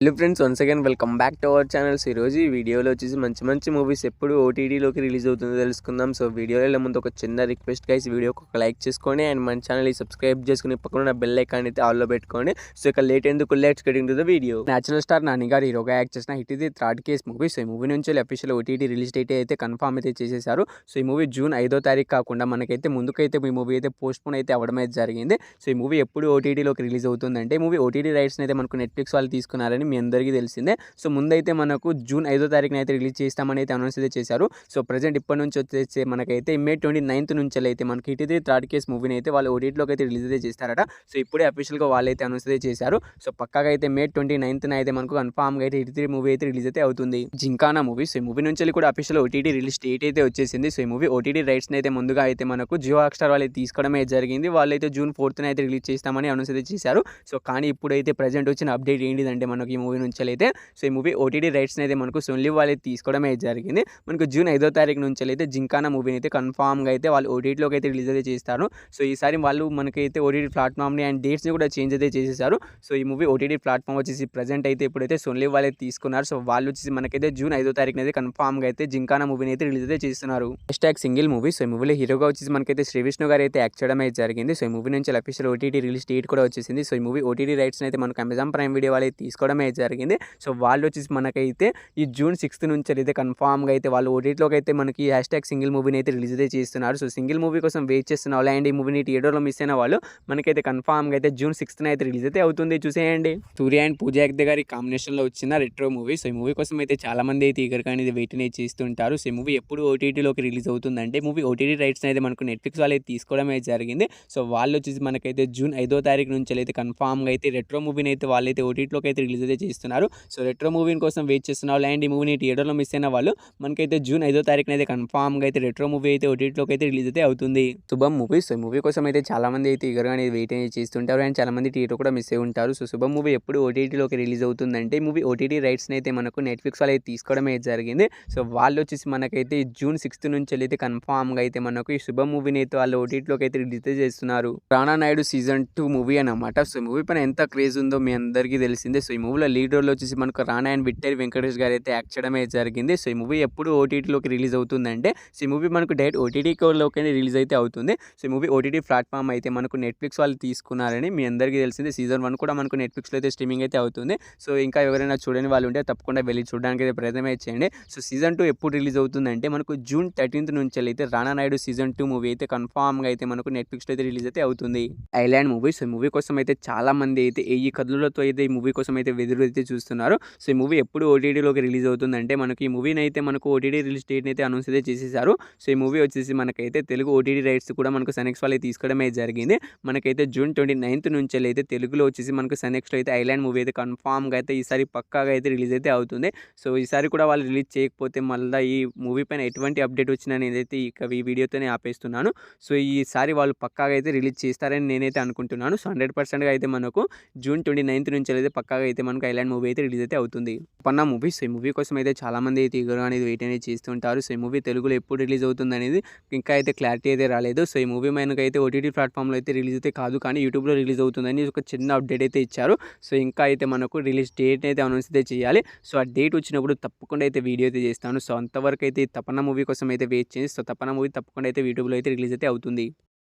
Hello friends, once again welcome back to our channels. ఈరోజు ఈ వీడియోలో వచ్చేసి మంచి మంచి మూవీస్ ఎప్పుడు ఓటీటీలోకి రిలీజ్ అవుతుందో తెలుసుకుందాం. సో వీడియోలో వెళ్ళే ముందు ఒక చిన్న రిక్వెస్ట్ గైస్, వీడియోకి ఒక లైక్ చేసుకోండి అండ్ మన ఛానల్ని సబ్స్క్రైబ్ చేసుకుని పక్కన ఉన్న బెల్ ఐకాన్ అయితే ఆల్లో పెట్టుకోండి. సో ఇక లేట్ ఎందుకు, let's get into the video. Natural star Nani గారు హీరోగా యాక్ట్ చేసిన హిట్ ఇది థర్డ్ కేస్ మూవీ. సో ఈ మూవీ నుంచి అఫీషియల్ ఓటీటీ రిలీజ్ డేట్ అయితే కన్ఫర్మ్ అయితే చేసేసారు. సో ఈ మూవీ జూన్ 5వ తారీఖు కాకుండా మనకైతే ముందుకైతే ఈ మూవీ అయితే పోస్ట్ పోన్ అయితే అవ్వడం అయితే జరిగింది. సో ఈ మూవీ ఎప్పుడు ఓటీటీలోకి రిలీజ్ అవుతుందంటే, మూవీ ఓటీటీ రైట్స్ అయితే మనకు నెట్ఫ్లిక్స్ వాళ్ళు తీసుకున్నారని మీ అందరికీ తెలిసింది. సో ముందైతే మనకు జూన్ 5వ తారీఖున అయితే రిలీజ్ చేస్తామని అయితే అనౌన్స్ అయితే చేశారు. సో ప్రజెంట్ ఇప్పటి నుంచి వచ్చేసి మనకైతే మే 29th నుంచి అయితే మనకి హిట్ ఇది థర్డ్ కేస్ మూవీని అయితే వాళ్ళు ఓటీటీలోకి అయితే రిలీజ్ అయితే చేస్తారట. సో ఇప్పుడే అఫీషియల్గా వాళ్ళైతే అనౌన్స్ అయితే చేశారు. సో పక్కాగా అయితే మే 29th అయితే మనకు కన్ఫామ్గా అయితే హిట్ 3 మూవీ అయితే రిలీజ్ అయితే అవుతుంది. జింకానా మూవీ. సో ఈ మూవీ నుంచి కూడా అఫీషియల్ ఓటీటీ రిలీజ్ డేట్ అయితే వచ్చేసింది. సో ఈ మూవీ ఓటీటీ రైట్స్ అయితే ముందుగా అయితే మనకు జియో హాట్‌స్టార్ వాళ్ళు తీసుకోవడమే జరిగింది. వాళ్ళైతే జూన్ 4th అయితే రిలీజ్ చేస్తామని అనౌన్స్ అయితే చేశారు. సో కానీ ఇప్పుడైతే ప్రజెంట్ వచ్చిన అప్డేట్ ఏంటిదంటే, మనకి ఈ మూవీ నుంచి అయితే సో ఈ మూవీ ఓటీటీ రైట్స్ అయితే మనకు సోనీ వాళ్ళు తీసుకోవడమే జరిగింది. మనకు జూన్ 5వ తారీఖు నుంచి అయితే జింకానా మూవీని అయితే కన్ఫామ్గా అయితే వాళ్ళు ఓటీటీలోకి అయితే రిలీజ్ అయితే చేస్తారు. సో ఈసారి వాళ్ళు మనకైతే ఓటీటీ ప్లాట్ఫామ్ని అండ్ డేట్స్ని కూడా చేంజ్ అయితే చేసేసారు. సో ఈ మూవీ ఓటీటీ ప్లాట్ఫామ్ వచ్చేసి ప్రజెంట్ అయితే ఇప్పుడైతే సోనీ వాళ్ళే తీసుకున్నారు. సో వాళ్ళు వచ్చేసి మనకైతే జూన్ 5వ తారీఖున అయితే కన్ఫామ్గా అయితే జింకానా మూవీని అయితే రిలీజ్ అయితే చేస్తున్నారు. Hashtag single movie. సో ఈ మూవీలో హీరోగా వచ్చేసి మనకైతే శ్రీ విష్ణు గారు అయితే యాక్ట్ చేయడం అయితే జరిగింది. సో ఈ మూవీ నుంచి అఫీషియల్ ఓటీటీ రిలీజ్ డేట్ కూడా వచ్చేసింది. సో ఈ మూవీ ఓటీటీ రైట్స్ అయితే మనకు అమెజాన్ ప్రైమ్ వీడియో వాళ్ళు తీసుకోవడం అయితే జరిగింది. సో వాళ్ళు వచ్చేసి మనకైతే ఈ జూన్ 6th నుంచి అయితే కన్ఫామ్గా అయితే వాళ్ళు ఓటీటీలోకి అయితే మనకి హ్యాష్‌ట్యాగ్ సింగిల్ మూవీని అయితే రిలీజ్ అయితే చేస్తున్నారు. సో సింగిల్ మూవీ కోసం వెయిట్ చేస్తున్న వాళ్ళు అండ్ ఈ మూవీని థియేటర్లో మిస్ అయిన వాళ్ళు మనకైతే కన్ఫామ్గా అయితే జూన్ 6th అయితే రిలీజ్ అయితే అవుతుంది. చూసేయండి. సూర్య అండ్ పూజా హెగ్డే గారి కాంబినేషన్లో వచ్చిన రెట్రో మూవీ. సో ఈ మూవీ కోసం అయితే చాలా మంది అయితే ఈగర్గా అనేది వెయిట్ అనేది చేస్తుంటారు. సో ఈ మూవీ ఎప్పుడు ఓటీటీలోకి రిలీజ్ అవుతుందంటే, మూవీ ఓటీటీ రైట్స్ అయితే మనకు నెట్ఫ్లిక్స్ వాళ్ళు అయితే తీసుకోవడం అయితే జరిగింది. సో వాళ్ళు వచ్చేసి మనకైతే జూన్ 5వ తారీఖు నుంచి అయితే కన్ఫామ్గా అయితే రెట్రో మూవీని అయితే వాళ్ళైతే ఓటీటీలోకి అయితే రిలీజ్ అయితే చేస్తున్నారు. సో రెట్రో మూవీ కోసం వెయిట్ చేస్తున్న వాళ్ళు అండ్ ఈ మూవీని థియేటర్లో మిస్ అయిన వాళ్ళు మనకైతే జూన్ 5వ తారీఖున అయితే కన్ఫామ్గా అయితే రెట్రో మూవీ అయితే ఓటీటీలోకి అయితే రిలీజ్ అయితే అవుతుంది. శుభం మూవీ. సో మూవీ కోసం అయితే చాలా మంది అయితే ఈగర్గా అనేది వెయిట్ అనేది చేస్తుంటారు అండ్ చాలా మంది థియేటర్ కూడా మిస్ అయి ఉంటారు. సో శుభం మూవీ ఎప్పుడు ఓటీటీలోకి రిలీజ్ అవుతుందంటే, మూవీ ఓటీటీ రైట్స్ని అయితే మనకు నెట్ఫ్లిక్స్ వాళ్ళు అయితే తీసుకోవడం అయితే జరిగింది. సో వాళ్ళు వచ్చేసి మనకైతే జూన్ 6th నుంచి అయితే కన్ఫామ్గా అయితే మనకు ఈ శుభం మూవీని అయితే వాళ్ళు ఓటీటీలోకి అయితే రిలీజ్ చేస్తున్నారు. రానా నాయుడు సీజన్ 2 మూవీ అనమాట. సో మూవీ పైన ఎంత క్రేజ్ ఉందో మీ అందరికీ తెలిసిందే. సో ఈ మూవీలో లీడ్ రోల్ వచ్చేసి మనకు రానా అండ్ విట్టేరి వెంకటేష్ గారు అయితే యాక్ట్ చేయడం అయితే జరిగింది. సో ఈ మూవీ ఎప్పుడు ఓటీటీలోకి రిలీజ్ అవుతుందంటే, సో ఈ మూవీ మనకు డైరెక్ట్ ఓటీటీ కోడ్లోకి రిలీజ్ అయితే అవుతుంది. సో ఈ మూవీ ఓటీటీ ప్లాట్ఫామ్ అయితే మనకు నెట్ఫ్లిక్స్ వాళ్ళు తీసుకున్నారని మీ అందరికీ తెలిసిందే. సీజన్ 1 కూడా మనకు నెట్ఫ్లిక్స్లో అయితే స్ట్రీమింగ్ అయితే అవుతుంది. సో ఇంకా ఎవరైనా చూడని వాళ్ళు ఉంటే తప్పకుండా వెళ్ళి చూడడానికి అయితే ప్రయత్నం చేయండి. సో సీజన్ 2 ఎప్పుడు రిలీజ్ అవుతుందంటే, మనకు జూన్ 13th నుంచి అయితే రానా నాయుడు సీజన్ 2 మూవీ అయితే కన్ఫామ్గా అయితే మనకు నెట్ఫ్లిక్స్లో అయితే రిలీజ్ అయితే అవుతుంది. Island movie. సో ఈ మూవీ కోసం అయితే చాలా మంది అయితే ఈ కథలతో అయితే ఈ మూవీ కోసం అయితే ఎదురు అయితే చూస్తున్నారు. సో ఈ మూవీ ఎప్పుడు ఓటీటీలోకి రిలీజ్ అవుతుందంటే, మనకి ఈ మూవీని అయితే మనకు ఓటీటీ రిలీజ్ డేట్ని అయితే అనౌన్స్ అయితే చేసేసారు. సో ఈ మూవీ వచ్చేసి మనకైతే తెలుగు ఓటీటీ రైట్స్ కూడా మనకు సనెక్స్ వాళ్ళు తీసుకోవడమే జరిగింది. మనకైతే జూన్ 29th నుంచి అయితే తెలుగులో వచ్చేసి మనకు సనెక్స్లో అయితే ఐలాండ్ మూవీ అయితే కన్ఫామ్గా అయితే ఈసారి పక్కాగా అయితే రిలీజ్ అయితే అవుతుంది. సో ఈసారి కూడా వాళ్ళు రిలీజ్ చేయకపోతే మళ్ళీ ఈ మూవీ పైన ఎటువంటి అప్డేట్ వచ్చినా నేనైతే ఇక ఈ వీడియోతోనే ఆపేస్తున్నాను. సో ఈసారి వాళ్ళు పక్కాగా అయితే రిలీజ్ చేస్తారని నేనైతే అనుకుంటున్నాను. సో 100%గా అయితే మనకు జూన్ 29th నుంచి అయితే పక్కాగా అయితే మనకు ఐలాండ్ మూవీ అయితే రిలీజ్ అయితే అవుతుంది. పన్నా మూవీ. సో ఈ మూవీ కోసం అయితే చాలా మంది అయితే ఈగర్గా అనేది వెయిట్ అనేది చేస్తుంటారు. సో ఈ మూవీ తెలుగులో ఎప్పుడు రిలీజ్ అవుతుంది అనేది ఇంకా అయితే క్లారిటీ అయితే రాలేదు. సో ఈ మూవీ మనకైతే ఓటీటీ ప్లాట్ఫామ్లో అయితే రిలీజ్ అయితే కాదు, కానీ యూట్యూబ్లో రిలీజ్ అవుతుందని ఒక చిన్న అప్డేట్ అయితే ఇచ్చారు. సో ఇంకా అయితే మనకు రిలీజ్ డేట్ అయితే అనౌన్స్ అయితే చేయాలి. సో ఆ డేట్ వచ్చినప్పుడు తప్పకుండా అయితే వీడియో అయితే చేస్తాను. సో అంతవరకు అయితే తపన్నా మూవీ కోసం అయితే వెయిట్ చేయండి. సో తపన్నా మూవీ తప్పకుండా అయితే యూట్యూబ్లో అయితే రిలీజ్ అయితే అవుతుంది.